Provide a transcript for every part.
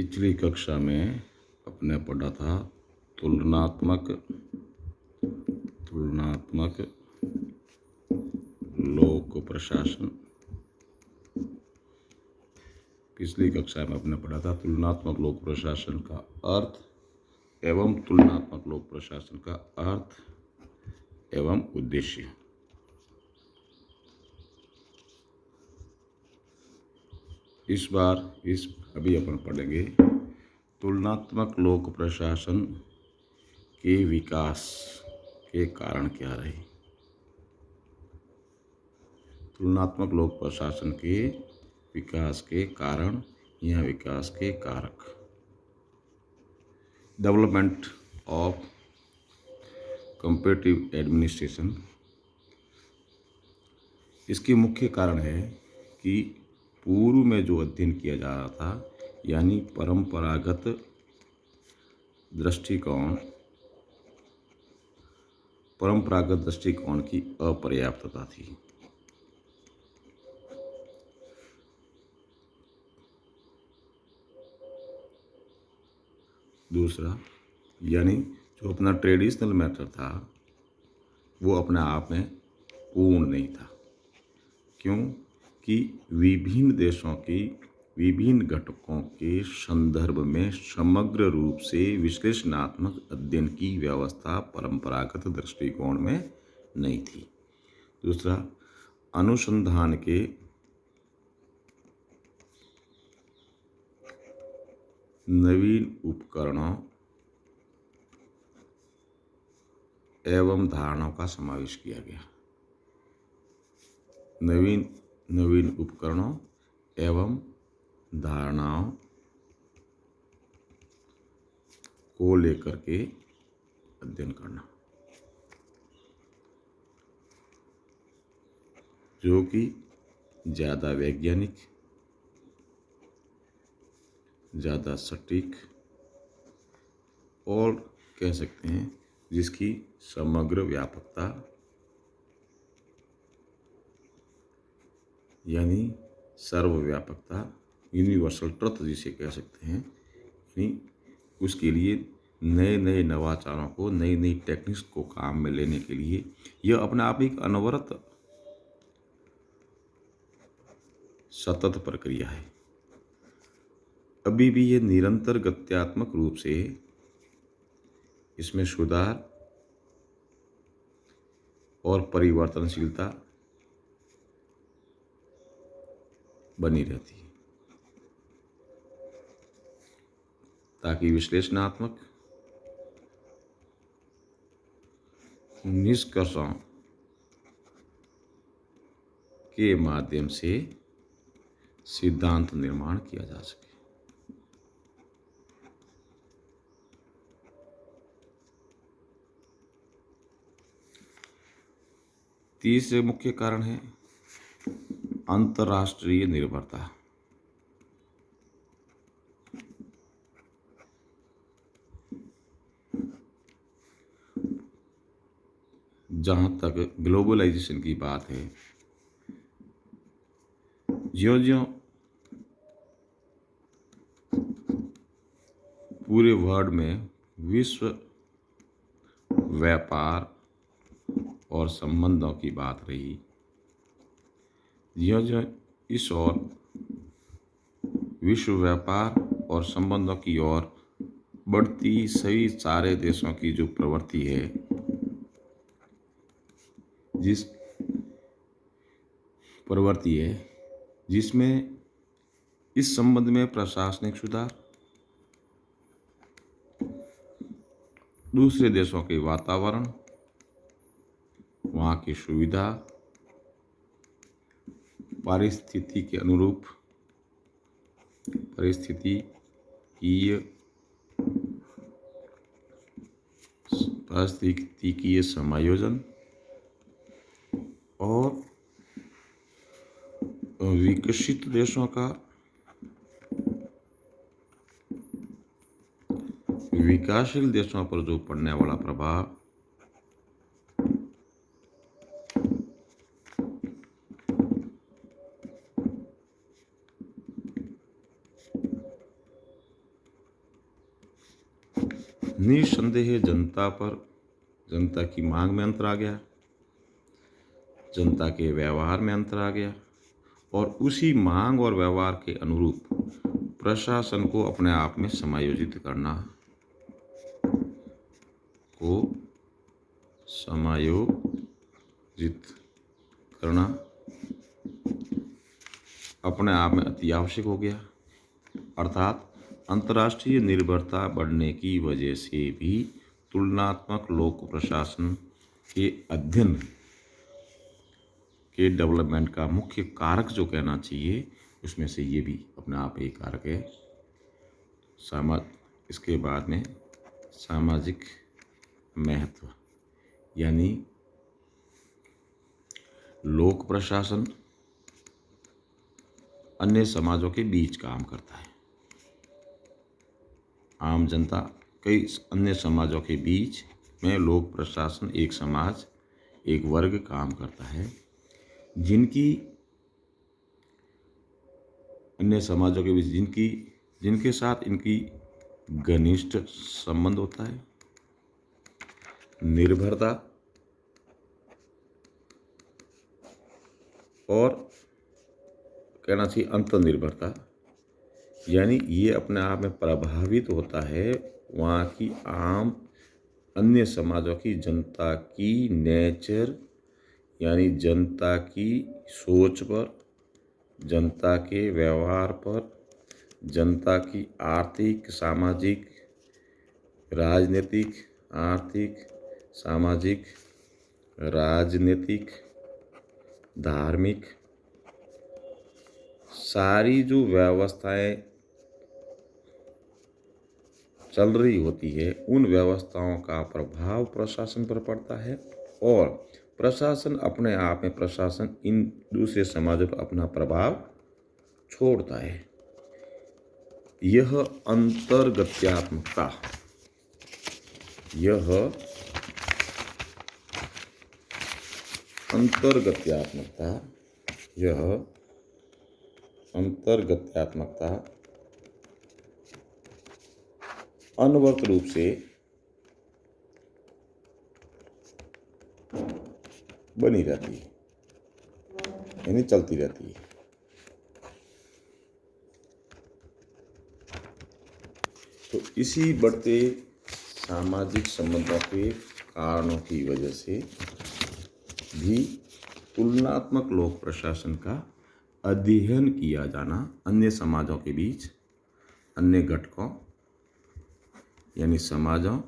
पिछली कक्षा में अपने पढ़ा था तुलनात्मक लोक प्रशासन। पिछली कक्षा में अपने पढ़ा था तुलनात्मक लोक प्रशासन का अर्थ एवं तुलनात्मक लोक प्रशासन का अर्थ एवं उद्देश्य। इस बार अभी अपन पढ़ेंगे तुलनात्मक लोक प्रशासन के विकास के कारण क्या रहे। तुलनात्मक लोक प्रशासन के विकास के कारण या विकास के कारक। Development of comparative administration. इसके मुख्य कारण है कि पूर्व में जो अध्ययन किया जा रहा था यानी परंपरागत दृष्टिकोण की अपर्याप्तता थी। दूसरा, यानी जो अपना ट्रेडिशनल मेथड था वो अपने आप में पूर्ण नहीं था, क्योंकि विभिन्न देशों की विभिन्न घटकों के संदर्भ में समग्र रूप से विश्लेषणात्मक अध्ययन की व्यवस्था परंपरागत दृष्टिकोण में नहीं थी। दूसरा, अनुसंधान के नवीन उपकरणों एवं धारणाओं का समावेश किया गया। नवीन उपकरणों एवं धारणाओं को लेकर के अध्ययन करना, जो कि ज़्यादा वैज्ञानिक, ज़्यादा सटीक और कह सकते हैं जिसकी समग्र व्यापकता यानी सर्वव्यापकता, यूनिवर्सल ट्रुथ जिसे कह सकते हैं, यानी उसके लिए नए नए नवाचारों को, नई नई टेक्निक्स को काम में लेने के लिए यह अपने आप एक अनवरत सतत प्रक्रिया है। अभी भी ये निरंतर गत्यात्मक रूप से इसमें सुधार और परिवर्तनशीलता बनी रहती है, ताकि विश्लेषणात्मक निष्कर्षों के माध्यम से सिद्धांत निर्माण किया जा सके। तीसरे मुख्य कारण है अंतर्राष्ट्रीय निर्भरता। जहाँ तक ग्लोबलाइजेशन की बात है, ज्यों-ज्यों पूरे वर्ल्ड में विश्व व्यापार और संबंधों की बात रही, ज्यों-ज्यों इस ओर विश्व व्यापार और संबंधों की ओर बढ़ती सभी सारे देशों की जो प्रवृत्ति है, जिसमें इस संबंध में प्रशासनिक सुधार, दूसरे देशों के वातावरण, वहाँ की सुविधा, पारिस्थितिकीय समायोजन और विकसित देशों का विकासशील देशों पर जो पड़ने वाला प्रभाव, निस्संदेह जनता की मांग में अंतर आ गया, जनता के व्यवहार में अंतर आ गया, और उसी मांग और व्यवहार के अनुरूप प्रशासन को अपने आप में समायोजित करना अपने आप में अति आवश्यक हो गया। अर्थात अंतर्राष्ट्रीय निर्भरता बढ़ने की वजह से भी तुलनात्मक लोक प्रशासन के अध्ययन के डेवलपमेंट का मुख्य कारक जो कहना चाहिए, उसमें से ये भी अपने आप एक कारक है। इसके बाद में सामाजिक महत्व, यानी लोक प्रशासन अन्य समाजों के बीच काम करता है। आम जनता कई अन्य समाजों के बीच में लोक प्रशासन एक समाज, एक वर्ग काम करता है, अन्य समाजों के बीच जिनके साथ इनकी घनिष्ठ संबंध होता है, निर्भरता और कहना चाहिए अंतर्निर्भरता, यानी ये अपने आप में प्रभावित होता है वहाँ की आम अन्य समाजों की जनता की नेचर, यानी जनता की सोच पर, जनता के व्यवहार पर, जनता की आर्थिक, सामाजिक, राजनीतिक, आर्थिक, सामाजिक, राजनीतिक, धार्मिक, सारी जो व्यवस्थाएं चल रही होती है, उन व्यवस्थाओं का प्रभाव प्रशासन पर पड़ता है, और प्रशासन अपने आप में इन दूसरे समाजों पर अपना प्रभाव छोड़ता है। यह अंतर्गत्यात्मकता अनवरत रूप से बनी रहती है, यानी चलती रहती है। तो इसी बढ़ते सामाजिक संबंधों के कारणों की वजह से भी तुलनात्मक लोक प्रशासन का अध्ययन किया जाना अन्य समाजों के बीच, अन्य घटकों यानी समाजों,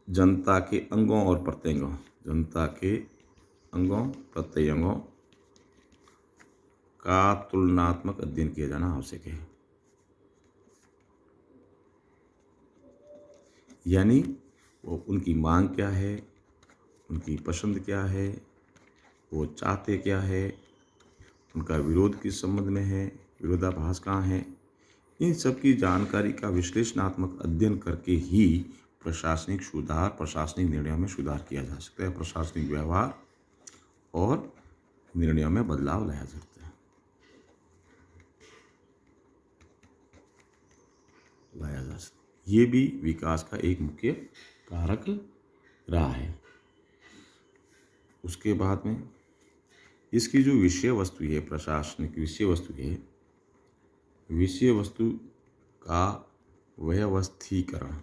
जनता के अंगों और प्रत्यंगों का तुलनात्मक अध्ययन किया जाना आवश्यक है। यानी वो उनकी मांग क्या है, उनकी पसंद क्या है, वो चाहते क्या है, उनका विरोध किस संबंध में है, विरोधाभास कहाँ है, इन सब की जानकारी का विश्लेषणात्मक अध्ययन करके ही प्रशासनिक निर्णयों में सुधार किया जा सकता है, प्रशासनिक व्यवहार और निर्णयों में बदलाव लाया जा सकता है। ये भी विकास का एक मुख्य कारक रहा है। उसके बाद में इसकी जो विषय वस्तु है, प्रशासनिक विषय वस्तु का व्यवस्थीकरण,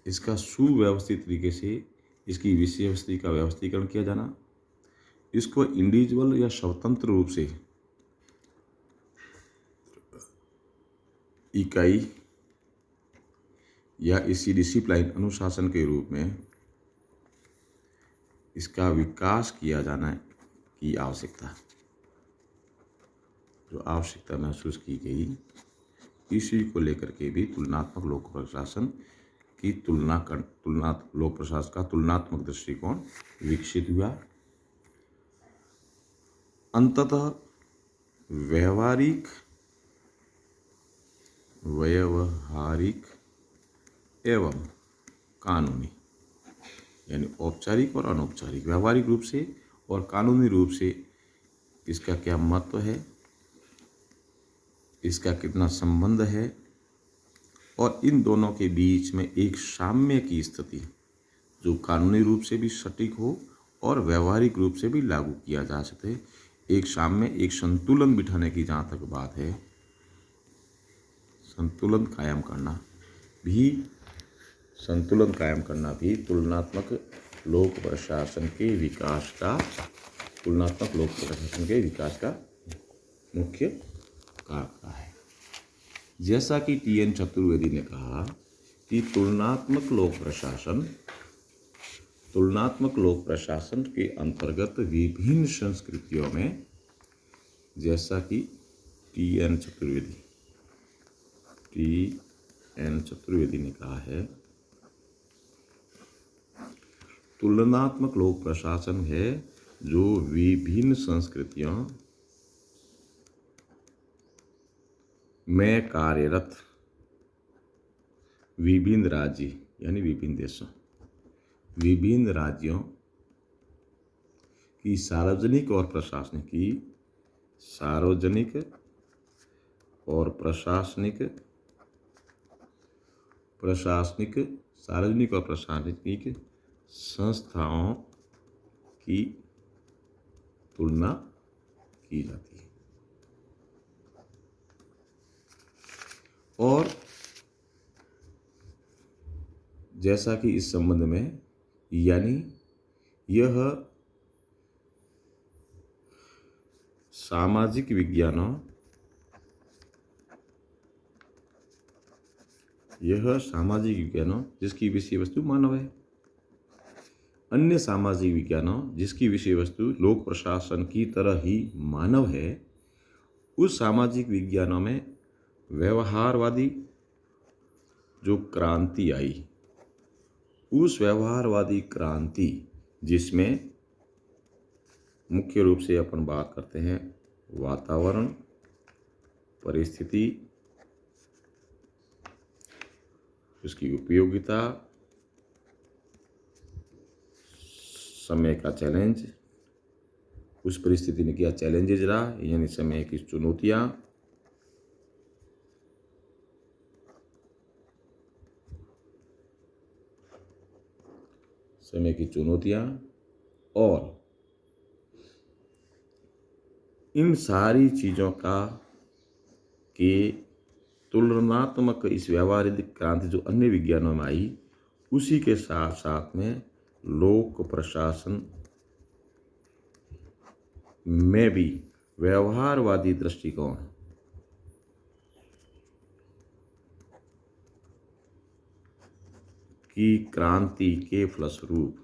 इसका सुव्यवस्थित तरीके से इसकी विषय वस्तु का व्यवस्थीकरण किया जाना, इसको इंडिविजुअल या स्वतंत्र रूप से इकाई या इसी डिसिप्लिन अनुशासन के रूप में इसका विकास किया जाना की आवश्यकता, जो आवश्यकता महसूस की गई, इसी को लेकर के भी तुलनात्मक लोक प्रशासन की लोक प्रशासन का तुलनात्मक दृष्टिकोण विकसित हुआ। अंततः व्यावहारिक एवं कानूनी, यानी औपचारिक और अनौपचारिक, व्यावहारिक रूप से और कानूनी रूप से इसका क्या महत्व है, इसका कितना संबंध है, और इन दोनों के बीच में एक साम्य की स्थिति जो कानूनी रूप से भी सटीक हो और व्यवहारिक रूप से भी लागू किया जा सके, एक साम्य, एक संतुलन बिठाने की जहाँ तक बात है, संतुलन कायम करना भी तुलनात्मक लोक प्रशासन के विकास का मुख्य कारक है। जैसा कि टी.एन. चतुर्वेदी ने कहा कि तुलनात्मक लोक प्रशासन के अंतर्गत विभिन्न संस्कृतियों में, जैसा कि टी.एन. चतुर्वेदी ने कहा है, तुलनात्मक लोक प्रशासन है जो विभिन्न संस्कृतियों में कार्यरत विभिन्न राज्य यानी विभिन्न देशों, विभिन्न राज्यों की सार्वजनिक और प्रशासनिक संस्थाओं की तुलना की जाती है। और जैसा कि इस संबंध में, यानी यह सामाजिक विज्ञानों जिसकी विषय वस्तु मानव है, अन्य सामाजिक विज्ञानों जिसकी विषय वस्तु लोक प्रशासन की तरह ही मानव है, उस सामाजिक विज्ञानों में व्यवहारवादी जो क्रांति आई, उस व्यवहारवादी क्रांति जिसमें मुख्य रूप से अपन बात करते हैं वातावरण, परिस्थिति, उसकी उपयोगिता, समय का चैलेंज, उस परिस्थिति ने क्या चैलेंजेज रहा, यानी समय की चुनौतियां, और इन सारी चीज़ों के तुलनात्मक इस व्यवहारिक क्रांति जो अन्य विज्ञानों में आई, उसी के साथ साथ में लोक प्रशासन में भी व्यवहारवादी दृष्टिकोण की क्रांति के फलस्वरूप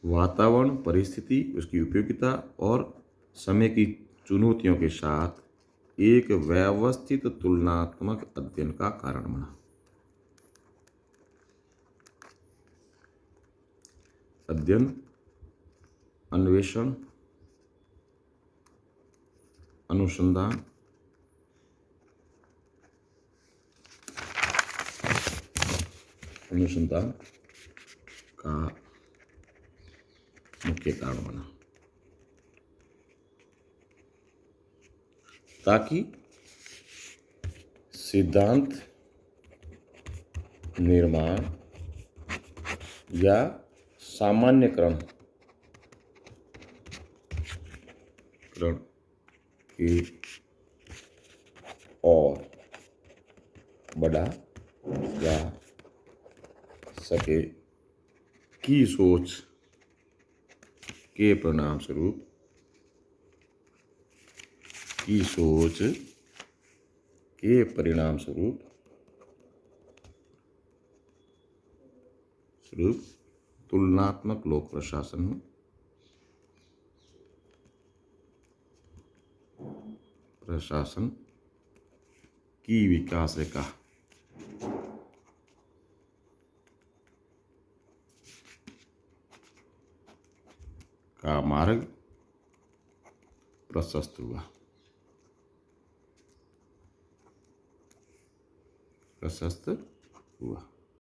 वातावरण, परिस्थिति, उसकी उपयोगिता और समय की चुनौतियों के साथ एक व्यवस्थित तुलनात्मक अध्ययन का कारण बना। अध्ययन, अन्वेषण, अनुसंधान, का मुख्य कारण बना, ताकि सिद्धांत निर्माण या सामान्यकरण की और बढ़ा जा सके की सोच के परिणाम स्वरूप तुलनात्मक लोक प्रशासन की विकास रेखा का मार्ग प्रशस्त हुआ।